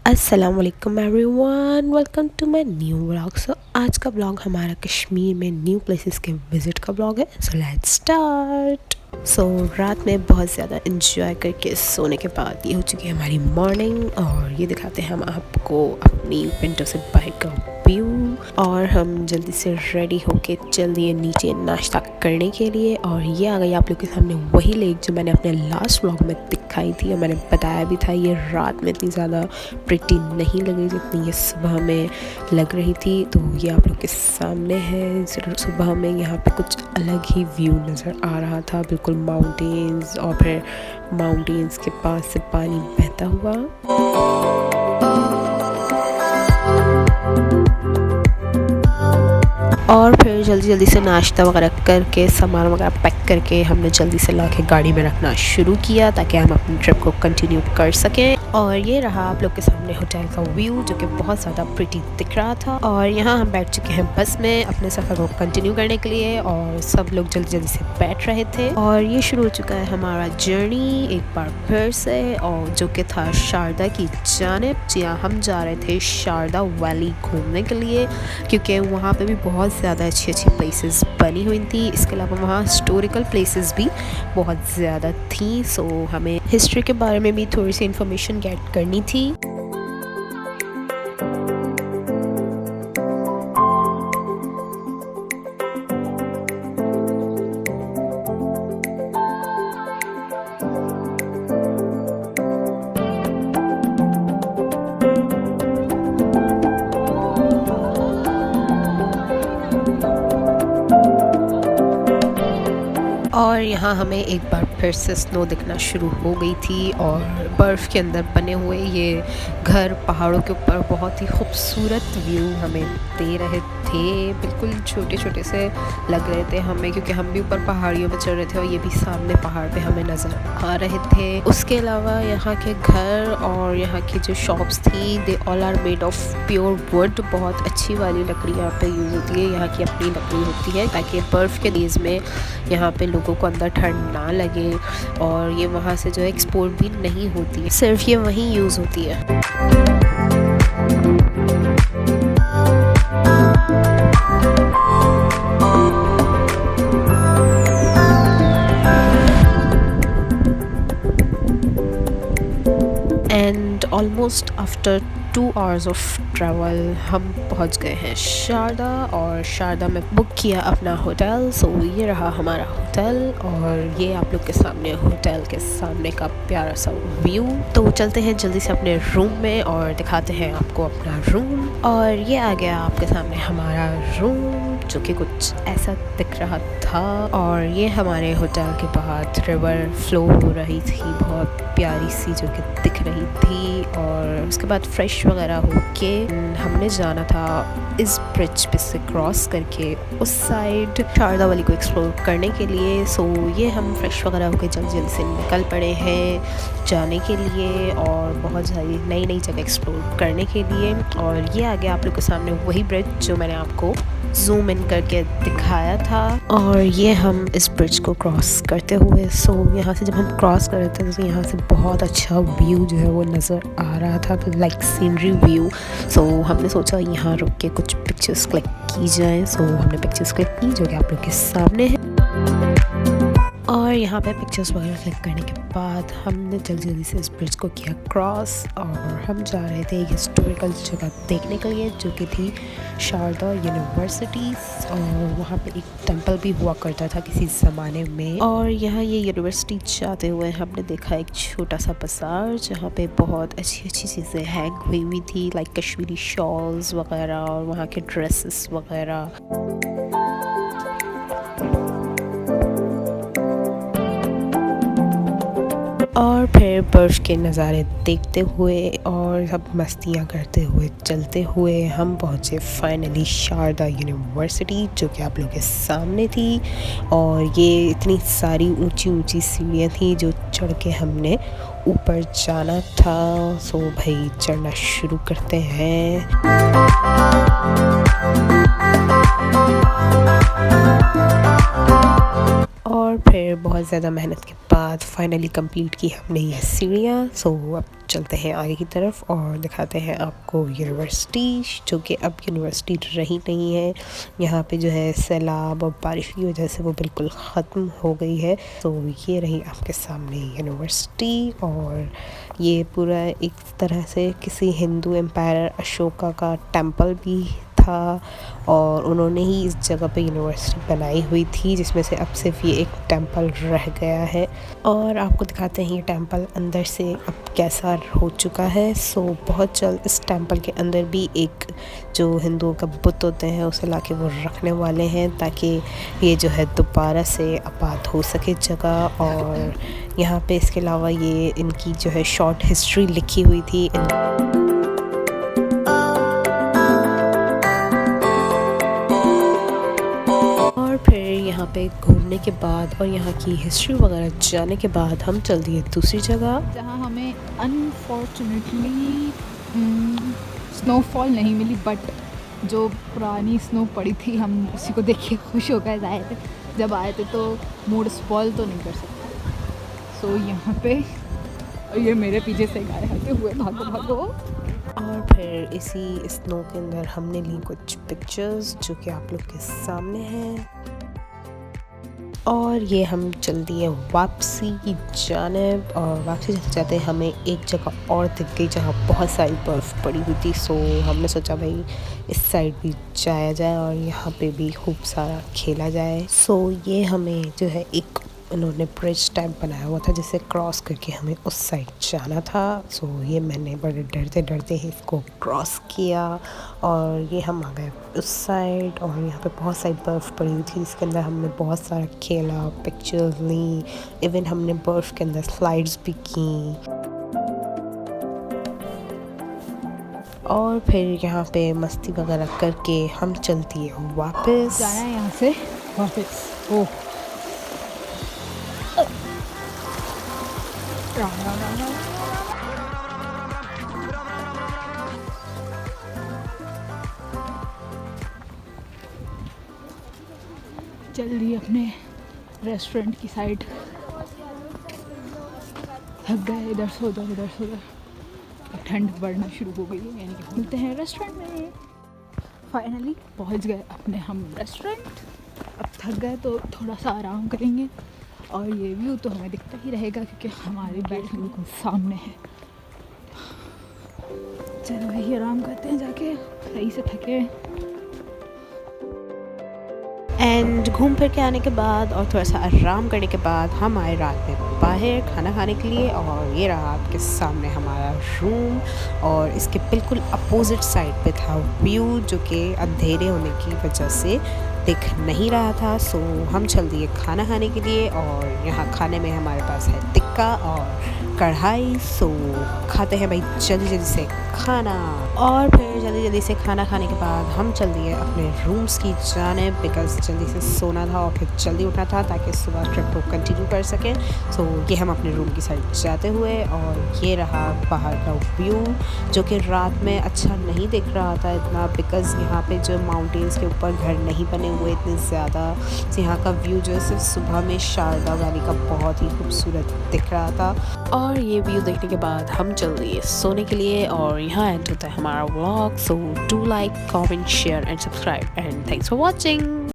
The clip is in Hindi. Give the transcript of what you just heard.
अस्सलाम वालेकुम everyone, welcome to my new vlog. So आज का व्लॉग हमारा कश्मीर में न्यू प्लेसेस के विज़िट का व्लॉग है। So let's start. सो रात में बहुत ज़्यादा इंजॉय करके सोने के बाद ये हो चुकी है हमारी मॉर्निंग, और ये दिखाते हैं हम आपको अपनी विंडो से बाहर का व्यू। और हम जल्दी से रेडी होके चल दिए नीचे नाश्ता करने के लिए। और ये आ गई आप लोग के सामने वही लेक जो मैंने अपने लास्ट व्लॉग में दिखाई थी, और मैंने बताया भी था ये रात में इतनी ज़्यादा प्रिटी नहीं लग रही जितनी ये सुबह में लग रही थी। तो ये आप लोग के सामने है। सुबह में यहाँ पे कुछ अलग ही व्यू नज़र आ रहा था, बिल्कुल माउंटेन्स, और फिर माउंटेन्स के पास से पानी बहता हुआ। और फिर जल्दी जल्दी से नाश्ता वगैरह करके सामान वगैरह पैक करके हमने जल्दी से ला के गाड़ी में रखना शुरू किया ताकि हम अपनी ट्रिप को कंटिन्यू कर सकें। और ये रहा आप लोग के सामने होटल का व्यू जो कि बहुत ज़्यादा प्रिटी दिख रहा था। और यहाँ हम बैठ चुके हैं बस में अपने सफ़र को कंटिन्यू करने के लिए, और सब लोग जल्दी जल्दी से बैठ रहे थे। और ये शुरू हो चुका है हमारा जर्नी एक बार फिर से, और जो कि था शारदा की जानिब। जी हाँ, हम जा रहे थे शारदा वैली घूमने के लिए, क्योंकि वहाँ पे भी बहुत ज़्यादा अच्छी अच्छी प्लेसेस बनी हुई थी। इसके अलावा वहाँ हिस्टोरिकल प्लेसेस भी बहुत ज़्यादा थी। सो हमें हिस्ट्री के बारे में भी थोड़ी सी इन्फॉर्मेशन गेट करनी थी। और यहाँ हमें एक बार फिर से स्नो दिखना शुरू हो गई थी, और बर्फ़ के अंदर बने हुए ये घर पहाड़ों के ऊपर बहुत ही खूबसूरत व्यू हमें दे रहे थे। बिल्कुल छोटे छोटे से लग रहे थे हमें, क्योंकि हम भी ऊपर पहाड़ियों पे चढ़ रहे थे और ये भी सामने पहाड़ पे हमें नज़र आ रहे थे। उसके अलावा यहाँ के घर और यहाँ की जो शॉप्स थी, they all are made of pure wood. बहुत अच्छी वाली लकड़ी यहाँ पे यूज़ होती है, यहाँ की अपनी लकड़ी होती है, ताकि बर्फ़ के डेज़ में यहाँ पे लोगों को अंदर ठंड ना लगे। और ये वहाँ से जो है एक्सपोर्ट भी नहीं होती है, सिर्फ ये वहीं यूज़ होती है। And almost after 2 hours of travel हम पहुंच गए हैं शारदा, और शारदा में बुक किया अपना होटल। सो ये रहा हमारा होटल, और ये आप लोग के सामने होटल के सामने का प्यारा सा व्यू। तो चलते हैं जल्दी से अपने रूम में और दिखाते हैं आपको अपना रूम। और ये आ गया आपके सामने हमारा रूम जो कि कुछ ऐसा दिख रहा था। और ये हमारे होटल के बाहर रिवर फ्लो हो रही थी, बहुत प्यारी सी जो कि दिख रही थी। और उसके बाद फ्रेश वगैरह होके हमने जाना था इस ब्रिज पे से क्रॉस करके उस साइड शारदा वैली को एक्सप्लोर करने के लिए। सो ये हम फ्रेश वगैरह होके जल्दी जल्दी से निकल पड़े हैं जाने के लिए, और बहुत सारी नई नई जगह एक्सप्लोर करने के लिए। और ये आ गया आप लोग के सामने वही ब्रिज जो मैंने आपको जूम इन करके दिखाया था। और ये हम इस ब्रिज को क्रॉस करते हुए, सो यहाँ से जब हम क्रॉस कर रहे थे तो यहाँ से बहुत अच्छा व्यू जो है वो नज़र आ रहा था, लाइक सीनरी व्यू। सो हमने सोचा यहाँ रुक के कुछ पिक्चर्स क्लिक की जाए। सो हमने पिक्चर्स क्लिक की जो कि आप लोग के सामने है। और यहाँ पे पिक्चर्स वगैरह क्लिक करने के बाद हमने जल्दी जल्दी से इस ब्रिज को किया क्रॉस, और हम जा रहे थे एक हिस्टोरिकल जगह देखने के लिए जो कि थी शारदा यूनिवर्सिटी। और वहाँ पे एक टेंपल भी हुआ करता था किसी ज़माने में। और यहाँ ये यूनिवर्सिटी जाते हुए हमने देखा एक छोटा सा बाज़ार जहाँ पे बहुत अच्छी अच्छी चीज़ें हैंग हुई हुई थी, लाइक कश्मीरी शॉल्स वगैरह और वहाँ के ड्रेसेस वगैरह। और फिर बर्फ़ के नज़ारे देखते हुए और सब मस्तियाँ करते हुए चलते हुए हम पहुँचे फाइनली शारदा यूनिवर्सिटी जो कि आप लोगों के सामने थी। और ये इतनी सारी ऊंची ऊंची सीढ़ियाँ थी जो चढ़ के हमने ऊपर जाना था। सो भाई चढ़ना शुरू करते हैं। और फिर बहुत ज़्यादा मेहनत के बाद फाइनली कंप्लीट की हमने ये सीढ़ियाँ। सो अब चलते हैं आगे की तरफ और दिखाते हैं आपको यूनिवर्सिटी, जो कि अब यूनिवर्सिटी रही नहीं है। यहाँ पे जो है सैलाब और बारिश की वजह से वो बिल्कुल ख़त्म हो गई है। तो ये रही आपके सामने यूनिवर्सिटी, और ये पूरा एक तरह से किसी हिंदू एम्पायर अशोका का टेम्पल भी था, और उन्होंने ही इस जगह पे यूनिवर्सिटी बनाई हुई थी, जिसमें से अब सिर्फ ये एक टेम्पल रह गया है। और आपको दिखाते हैं ये टेम्पल अंदर से अब कैसा हो चुका है। सो बहुत जल्द इस टेम्पल के अंदर भी एक जो हिंदुओं का बुत होते हैं उसे लाके वो रखने वाले हैं, ताकि ये जो है दोबारा से आबाद हो सके जगह। और यहाँ पे इसके अलावा ये इनकी जो है शॉर्ट हिस्ट्री लिखी हुई थी। यहाँ पे घूमने के बाद और यहाँ की हिस्ट्री वगैरह जाने के बाद हम चल दिए दूसरी जगह, जहाँ हमें अनफॉर्चुनेटली स्नोफॉल नहीं मिली, बट जो पुरानी स्नो पड़ी थी हम उसी को देख के खुश हो गए आए थे। जब आए थे तो मूड स्पॉइल तो नहीं कर सकते। सो यहाँ पे ये मेरे पीछे से गाय आते हुए भागो भागो। और फिर इसी स्नो के अंदर हमने ली कुछ पिक्चर्स जो कि आप लोग के सामने हैं। और ये हम चल दिए वापसी की जानिब, और वापसी जाते जाते हमें एक जगह और दिख गई जहाँ बहुत सारी बर्फ़ पड़ी हुई थी। सो हमने सोचा भाई इस साइड भी जाया जाए और यहाँ पे भी खूब सारा खेला जाए। सो ये हमें जो है एक उन्होंने ब्रिज टाइप बनाया हुआ था जिसे क्रॉस करके हमें उस साइड जाना था। सो ये मैंने बड़े डरते डरते ही इसको क्रॉस किया और ये हम आ गए उस साइड। और यहाँ पे बहुत सारी बर्फ़ पड़ी हुई थी जिसके अंदर हमने बहुत सारा खेला, पिक्चर्स ली, इवन हमने बर्फ़ के अंदर स्लाइड्स भी की। और फिर यहाँ पे मस्ती वगैरह करके हम चल दिए वापस। जाना है यहाँ से वापस। ओह चल रही अपने रेस्टोरेंट की साइड। थक गए इधर से उधर इधर से उधर। ठंड बढ़ना शुरू हो गई है, यानी कि मिलते हैं रेस्टोरेंट में। फाइनली पहुंच गए अपने हम रेस्टोरेंट। अब थक गए तो थोड़ा सा आराम करेंगे, और ये व्यू तो हमें दिखता ही रहेगा क्योंकि हमारे बेड बिल्कुल सामने है। चलो वही आराम करते हैं जाके, सही से थके। एंड घूम फिर के आने के बाद और थोड़ा सा आराम करने के बाद हम आए रात में बाहर खाना खाने के लिए। और ये रहा आपके सामने हमारा रूम, और इसके बिल्कुल अपोजिट साइड पे था व्यू जो कि अंधेरे होने की वजह से दिख नहीं रहा था। सो हम चल दिए खाना खाने के लिए, और यहाँ खाने में हमारे पास है टिक्का और कढ़ाई। सो खाते हैं भाई जल्दी जल्दी से खाना। और फिर जल्दी जल्दी से खाना खाने के बाद हम चल दिए अपने रूम्स की जानिब, बिकॉज जल्दी से सोना था और फिर जल्दी उठना था ताकि सुबह ट्रिप को कंटिन्यू कर सकें। सो ये हम अपने रूम की साइड जाते हुए, और ये रहा बाहर का व्यू जो कि रात में अच्छा नहीं दिख रहा था इतना, बिकॉज़ यहाँ पे जो माउंटेन्स के ऊपर घर नहीं बने हुए इतने ज़्यादा। तो यहाँ का व्यू जो है सिर्फ सुबह में शारदा वैली का बहुत ही खूबसूरत दिख रहा था। और ये व्यू देखने के बाद हम चल दिए सोने के लिए, और यहाँ एंड होता है हमारा vlog. So do like, comment, share and subscribe, and thanks for watching.